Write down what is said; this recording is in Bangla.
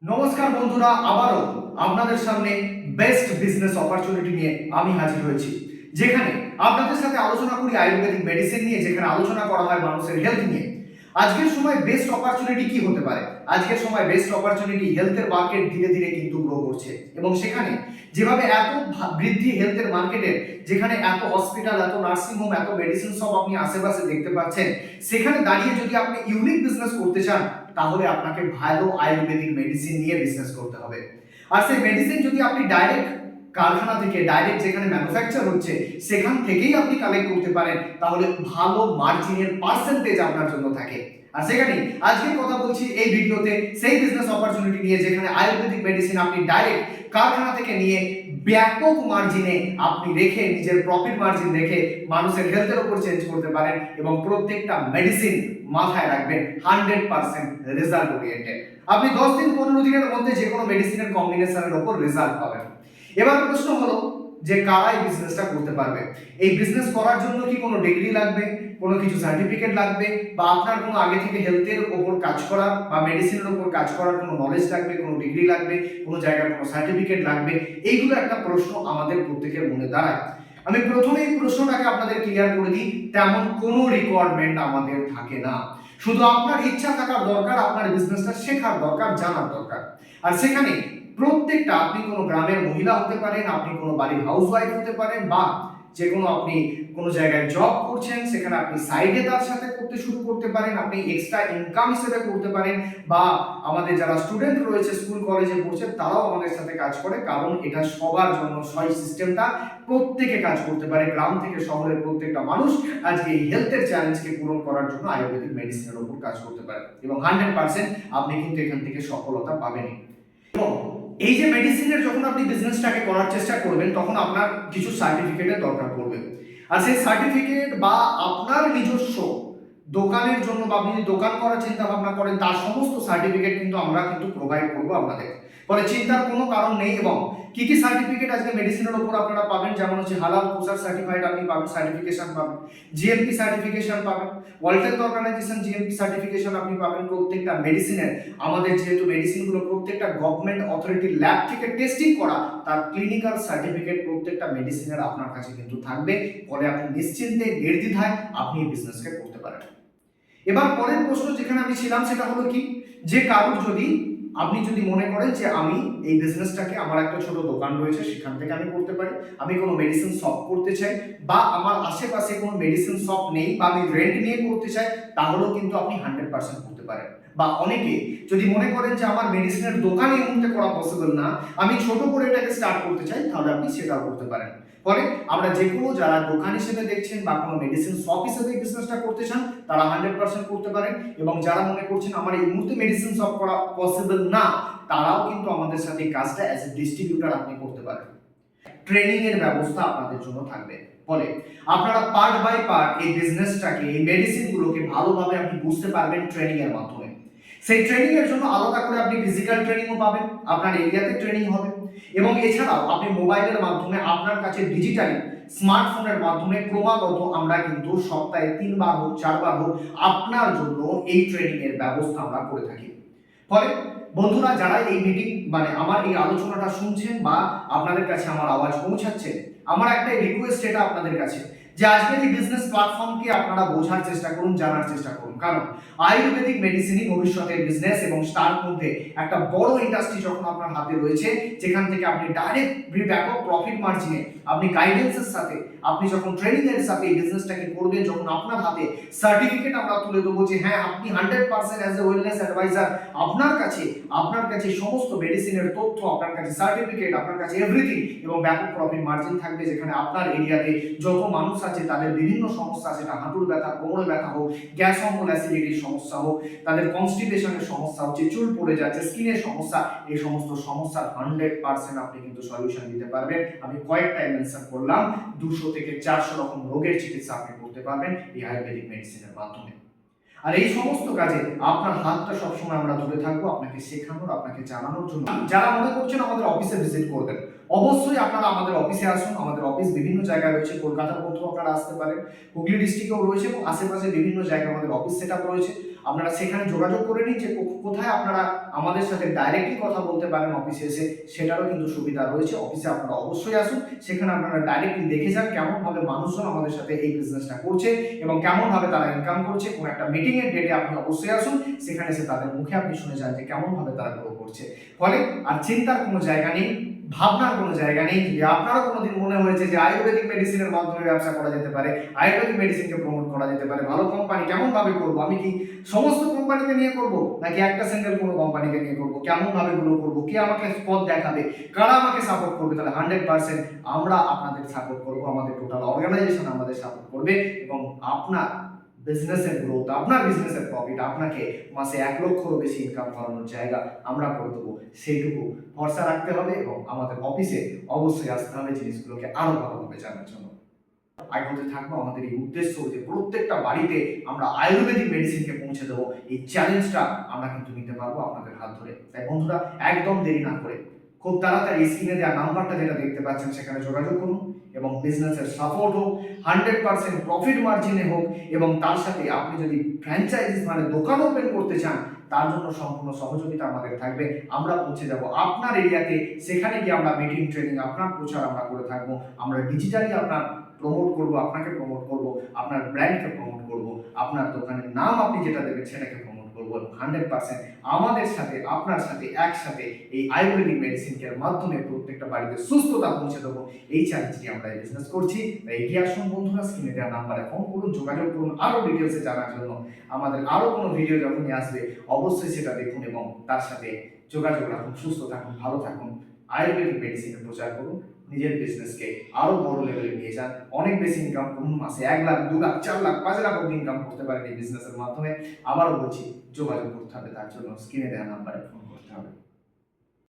নমস্কার বন্ধুরা, আবারও আপনাদের সামনে বেস্ট বিজনেস অপরচুনিটি নিয়ে আমি হাজির হয়েছি, যেখানে আপনাদের সাথে আলোচনা করি আয়ুর্বেদিক মেডিসিন নিয়ে, যেখানে আলোচনা করা হয় মানুষের হেলথ নিয়ে। আজকের সময় বেস্ট অপরচুনিটি কি হতে পারে? আজকের সময় বেস্ট অপরচুনিটি, হেলথের মার্কেট ধীরে ধীরে কিন্তু গ্রো করছে এবং সেখানে যেভাবে এত বৃদ্ধি হেলথের মার্কেটের, যেখানে এত হসপিটাল, এত নার্সিং হোম, এত মেডিসিন সব আপনি আশেপাশে দেখতে পাচ্ছেন, সেখানে দাঁড়িয়ে যদি আপনি ইউনিক বিজনেস করতে চান, তাহলে আপনাকে ভালো আয়ুর্বেদিক মেডিসিন নিয়ে বিজনেস করতে হবে। আর সেই মেডিসিন যদি আপনি ডাইরেক্ট কারখানা থেকে, ডাইরেক্ট যেখানে ম্যানুফ্যাকচার হচ্ছে সেখান থেকেই আপনি কালেক্ট করতে পারেন, তাহলে ভালো মার্জিনের পার্সেন্টেজ আপনার জন্য থাকে। আর সেখানে আজকে কথা বলছি এই ভিডিওতে সেই বিজনেস অপরচুনিটি নিয়ে, যেখানে আয়ুর্বেদিক মেডিসিন আপনি ডাইরেক্ট কারখানা থেকে নিয়ে ব্যাপক মার্জিনে আপনি রেখে, নিজের প্রফিট মার্জিন রেখে মানুষের হেলথের উপর চেঞ্জ করতে পারেন এবং প্রত্যেকটা মেডিসিন মাথায় রাখবেন 100% রেজাল্ট ওরিয়েন্টেড। আপনি 10 দিন 15 দিনের মধ্যে যে কোনো মেডিসিনের কম্বিনেশনের উপর রেজাল্ট পাবেন। এবার প্রশ্ন হলো যে কারা এই বিজনেসটা করতে পারবে? এই বিজনেস করার জন্য কি কোনো ডিগ্রি লাগবে, কোনো কিছু সার্টিফিকেট লাগবে, বা আপনার কোনো আগে থেকে হেলথের উপর কাজ করার বা মেডিসিনের উপর কাজ করার কোনো নলেজ লাগবে, কোনো ডিগ্রি লাগবে, কোনো জায়গার কোনো সার্টিফিকেট লাগবে? এইগুলো একটা প্রশ্ন আমাদের প্রত্যেকের মনে দাঁড়ায়। আমি প্রথমে এই প্রশ্নটাকে আপনাদের ক্লিয়ার করে দিই, তেমন কোনো রিকোয়ারমেন্ট আমাদের থাকে না। শুধু আপনার ইচ্ছা থাকার দরকার, আপনার বিজনেসটা শেখার দরকার, জানার দরকার। আর সেখানে প্রত্যেকটা, আপনি কোনো গ্রামের মহিলা হতে পারেন, আপনি কোনো বাড়ির হাউসওয়াইফ হতে পারেন, বা যে কোনো আপনি কোনো জায়গায় জব করছেন, সেখানে আপনি সাইডে তার সাথে করতে শুরু করতে পারেন, আপনি এক্সট্রা ইনকাম হিসেবে করতে পারেন, বা আমাদের যারা স্টুডেন্ট রয়েছে স্কুল কলেজে পড়ছে তারাও আমাদের সাথে কাজ করে, কারণ এটা সবার জন্য সই সিস্টেমটা প্রত্যেকে কাজ করতে পারে। গ্রাম থেকে শহরের প্রত্যেকটা মানুষ আজকে এই হেলথের চ্যালেঞ্জকে পূরণ করার জন্য আয়ুর্বেদিক মেডিসিনের উপর কাজ করতে পারে এবং 100% আপনি কিন্তু এখান থেকে সফলতা পাবেনই। এবং এই যে মেডিসিনের যখন আপনি বিজনেসটাকে করার চেষ্টা করবেন, তখন আপনার কিছু সার্টিফিকেটের দরকার পড়বে। আর সেই সার্টিফিকেট বা আপনার নিজস্ব দোকানের জন্য, বা আপনি যদি দোকান করার চিন্তা ভাবনা করেন, তার সমস্ত সার্টিফিকেট কিন্তু আমরা প্রোভাইড করবো আপনাদের। ফলে চিন্তার কোনো কারণ নেই। এবং কি কি সার্টিফিকেট আজকে মেডিসিনের উপর আপনারা পাবেন, যেমন হচ্ছে হালাল কোসার সার্টিফাইড আপনি পাবেন, সার্টিফিকেশন পাবেন, জিএমপি সার্টিফিকেশন পাবেন, World Health Organization GMP certification আপনি পাবেন। প্রত্যেকটা মেডিসিনের, আমাদের যেহেতু মেডিসিনগুলো প্রত্যেকটা গভর্নমেন্ট অথরিটি ল্যাব থেকে টেস্টিং করা, তার ক্লিনিক্যাল সার্টিফিকেট প্রত্যেকটা মেডিসিনের আপনার কাছে কিন্তু থাকবে। ফলে আপনি নিশ্চিন্তে, নির্দ্বিধায় আপনি এই বিজনেসকে করতে পারেন। এবার পরের প্রশ্ন যেখানে আমি ছিলাম, সেটা হলো কি, যে কারোর যদি, আপনি যদি মনে করেন যে আমি এই বিজনেসটাকে, আমার একটা ছোট দোকান রয়েছে সেখান থেকে আমি করতে পারি, আমি কোনো মেডিসিন শপ করতে চাই, বা আমার আশেপাশে কোনো মেডিসিন শপ নেই, বা আমি রেন্ট নিয়ে করতে চাই, তাহলেও কিন্তু আপনি 100% করতে পারেন। বা অনেকে যদি মনে করেন যে আমার মেডিসিনের দোকান এই মুহূর্তে করা পসিবল না, আমি ছোট করে এটাকে স্টার্ট করতে চাই, তাহলে আপনি সেটাও করতে পারেন। ফলে আমরা যে কোনো, যারা দোকান হিসেবে দেখছেন বা কোনো মেডিসিন শপ হিসেবে বিজনেসটা করতে চান, তারা 100% করতে পারেন। এবং যারা মনে করছেন আমার এই মুহূর্তে মেডিসিন শপ করা পসিবল না, তারাও কিন্তু আমাদের সাথে কাজটা অ্যাজ এ ডিস্ট্রিবিউটর আপনি করতে পারেন। ট্রেনিং এর ব্যবস্থা আপনাদের জন্য থাকবে। ফলে আপনারা পার্ট বাই পার্ট এই বিজনেসটাকে, এই মেডিসিনগুলোকে ভালোভাবে আপনি বুঝতে পারবেন ট্রেনিং এর মাধ্যমে। সেই ট্রেনিং এর জন্য আলাদা করে আপনি ফিজিক্যাল ট্রেনিংও পাবেন, আপনার এরিয়াতে ট্রেনিং হবে, এবং এছাড়াও আপনি মোবাইলের মাধ্যমে, আপনার কাছে ডিজিটালি স্মার্টফোনের মাধ্যমে ক্রমাগত আমরা কিন্তু সপ্তাহে 3 বার হোক, 4 বার হোক, আপনার জন্য এই ট্রেনিং এর ব্যবস্থা আমরা করে থাকি। ফলে বন্ধুরা, যারা এই মিটিং, মানে আমার এই আলোচনাটা শুনছেন বা আপনাদের কাছে আমার আওয়াজ পৌঁছাচ্ছে, আমার একটা রিকোয়েস্ট এটা আপনাদের কাছে, যে আজকের এই বিজনেস প্ল্যাটফর্মকে আপনারা বোঝার চেষ্টা করুন, জানার চেষ্টা করুন। কারণ আয়ুর্বেদিক মেডিসিনই ভবিষ্যতের বিজনেস, এবং তার মধ্যে একটা বড় ইন্ডাস্ট্রি যখন আপনার হাতে রয়েছে, যেখান থেকে আপনি ডাইরেক্ট ব্যাপক প্রফিট মার্জিনে, আপনি গাইডেন্সের সাথে, আপনি যখন ট্রেনিং এর সাথে এই বিজনেসটাকে করবেন, যখন আপনার হাতে সার্টিফিকেট আমরা তুলে দেবো যে হ্যাঁ আপনি 100% অ্যাজ এ ওয়েলনেস অ্যাডভাইজার, আপনার কাছে সমস্ত মেডিসিনের তথ্য, আপনার কাছে সার্টিফিকেট, আপনার কাছে এভরিথিং, এবং ব্যাপক প্রফিট মার্জিন থাকবে, যেখানে আপনার এরিয়াতে যত মানুষ আছে তাদের বিভিন্ন সমস্যা, সেটা হাঁটুর ব্যথা, কোমরের ব্যথা হোক, গ্যাস অম্বল অ্যাসিডিটির সমস্যা হোক, তাদের কনস্টিপেশনের সমস্যা হচ্ছে, চুল পড়ে যাচ্ছে, স্কিনের সমস্যা, এই সমস্ত সমস্যার 100% আপনি কিন্তু সলিউশন দিতে পারবেন। আমি কয়েকটাই মেনশন করলাম, 200 থেকে 400 রকম রোগের চিকিৎসা আপনি করতে পারবেন এই আয়ুর্বেদিক মেডিসিনের মাধ্যমে। আর এই সমস্ত কাজে আপনার হাতটা সবসময় আমরা ধরে থাকবো, আপনাকে শেখানোর, আপনাকে জানানোর জন্য। যারা মনে করছেন আমাদের অফিসে ভিজিট করবেন, অবশ্যই আপনারা আমাদের অফিসে আসুন। আমাদের অফিস বিভিন্ন জায়গায় রয়েছে, কলকাতার মধ্যেও আপনারা আসতে পারেন, হুগলি ডিস্ট্রিক্টেও রয়েছে, এবং আশেপাশে বিভিন্ন জায়গায় আমাদের অফিস সেট আপ রয়েছে। আপনারা সেখানে যোগাযোগ করে নিন যে কোথায় আপনারা আমাদের সাথে ডাইরেক্টলি কথা বলতে পারেন অফিসে এসে, সেটারও কিন্তু সুবিধা রয়েছে। অফিসে আপনারা অবশ্যই আসুন, সেখানে আপনারা ডাইরেক্টলি দেখে যান কেমনভাবে মানুষজন আমাদের সাথে এই বিজনেসটা করছে এবং কেমনভাবে তারা ইনকাম করছে। কোনো একটা মিটিং এর ডেটে আপনি অবশ্যই আসুন, সেখানে এসে তাদের মুখে আপনি শুনে যান যে কেমনভাবে তারা গ্রো করছে। ফলে আর চিন্তার কোনো জায়গা নেই, ভাবনার কোনো জায়গা নেই। যদি আপনারও কোনোদিন মনে হয়েছে যে আয়ুর্বেদিক মেডিসিনের মাধ্যমে ব্যবসা করা যেতে পারে, আয়ুর্বেদিক মেডিসিনকে প্রমোট করা যেতে পারে, ভালো কোম্পানি কেমন ভাবে করবো, আমি কি সমস্ত কোম্পানিকে নিয়ে করব নাকি একটা সিঙ্গেল কোনো কোম্পানিকে নিয়ে করব, কেমন ভাবে গ্রো করব, কে আমাকে পথ দেখাবে, কারা আমাকে সাপোর্ট করবে, তাহলে 100% আমরা আপনাদের সাপোর্ট করব, আমাদের টোটাল অর্গানাইজেশন আমাদের সাপোর্ট করবে এবং আপনার বিজনেসের গ্রোথ, আপনার বিজনেসের প্রফিট, আপনাকে মাসে 1 লক্ষেরও বেশি ইনকাম করানোর জায়গা আমরা করে দেবো। সেইটুকু ভরসা রাখতে হবে এবং আমাদের অফিসে অবশ্যই আসতে হবে জিনিসগুলোকে আরো ভালোভাবে জানার জন্য। আগ্রহে থাকবো আমাদের এই উদ্দেশ্য যে প্রত্যেকটা বাড়িতে আমরা আয়ুর্বেদিক মেডিসিনকে পৌঁছে দেবো, এই চ্যালেঞ্জটা আমরা কিন্তু নিতে পারবো আপনাদের হাত ধরে। তাই বন্ধুরা, একদম দেরি না করে খুব তাড়াতাড়ি স্ক্রিনে দেওয়া নাম্বারটা যেটা দেখতে পাচ্ছেন সেখানে যোগাযোগ করুন এবং বিজনেসের সাপোর্ট হোক, 100% প্রফিট মার্জিনে হোক এবং তার সাথে আপনি যদি ফ্র্যাঞ্চাইজিস মানে দোকান ওপেন করতে চান তার জন্য সম্পূর্ণ সহযোগিতা আমাদের থাকবে। আমরা পৌঁছে যাব আপনার এরিয়াতে, সেখানে গিয়ে আমরা মিটিং ট্রেনিং আপনার প্রচার আমরা করে থাকবো। আমরা ডিজিটালি আপনার প্রমোট করব, আপনাকে প্রমোট করব, আপনার ব্র্যান্ডকে প্রমোট করব, আপনার দোকানের নাম আপনি যেটা দেবেন সেটাকে প্রমোট করবো। 100% আমাদের সাথে আপনার সাথে একসাথে এই আয়ুর্বেদিক মেডিসিনকে মাধ্যমে প্রত্যেকটা বাড়িতে সুস্থতা পৌঁছে দেবো, এই চ্যালেঞ্জটি আমরা এই বিজনেস করছি। তাই এগিয়ে আসুন বন্ধুরা, স্ক্রিনে দেওয়া নাম্বারে ফোন করুন, যোগাযোগ করুন আরো ডিটেলসে জানার জন্য। আমাদের আরো কোনো ভিডিও যখনই আসবে অবশ্যই সেটা দেখুন এবং তার সাথে যোগাযোগ রাখুন। সুস্থ থাকুন, ভালো থাকুন, আয়ুর্বেদিক মেডিসিনের প্রচার করুন, নিজের বিজনেসকে আরো বড় লেভেলে নিয়ে যান, অনেক বেশি ইনকাম করুন। মাসে 1 লাখ, 2 লাখ, 4 লাখ, 5 লাখ অব্দি ইনকাম করতে পারেন এই বিজনেসের মাধ্যমে। আবারও বলছি, যোগাযোগ করতে হবে, তার জন্য স্ক্রিনে দেওয়া নাম্বারে ফোন করতে হবে।